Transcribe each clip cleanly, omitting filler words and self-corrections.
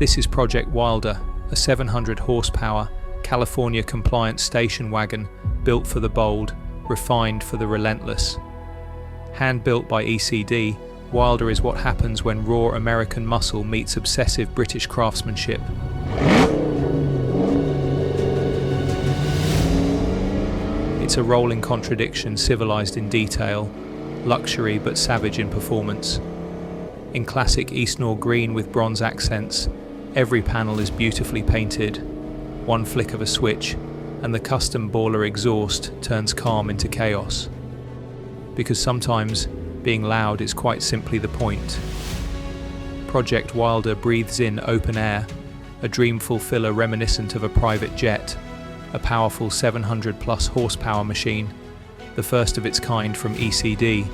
This is Project Wilder, a 700 horsepower, California compliant station wagon built for the bold, refined for the relentless. Hand-built by ECD, Wilder is what happens when raw American muscle meets obsessive British craftsmanship. It's a rolling contradiction, civilized in detail, luxury but savage in performance. In classic Eastnor Green with bronze accents, every panel is beautifully painted. One flick of a switch, and the custom Borla exhaust turns calm into chaos. Because sometimes, being loud is quite simply the point. Project Wilder breathes in open air, a dream fulfiller reminiscent of a private jet, a powerful 700-plus horsepower machine, the first of its kind from ECD,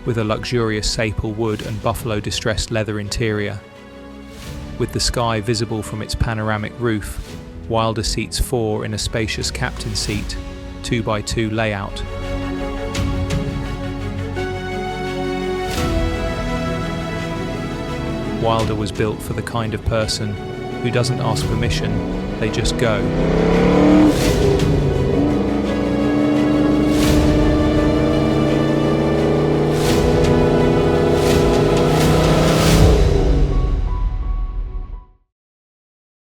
with a luxurious sapel wood and buffalo distressed leather interior. With the sky visible from its panoramic roof, Wilder seats 4 in a spacious captain seat, 2x2 layout. Wilder was built for the kind of person who doesn't ask permission, they just go.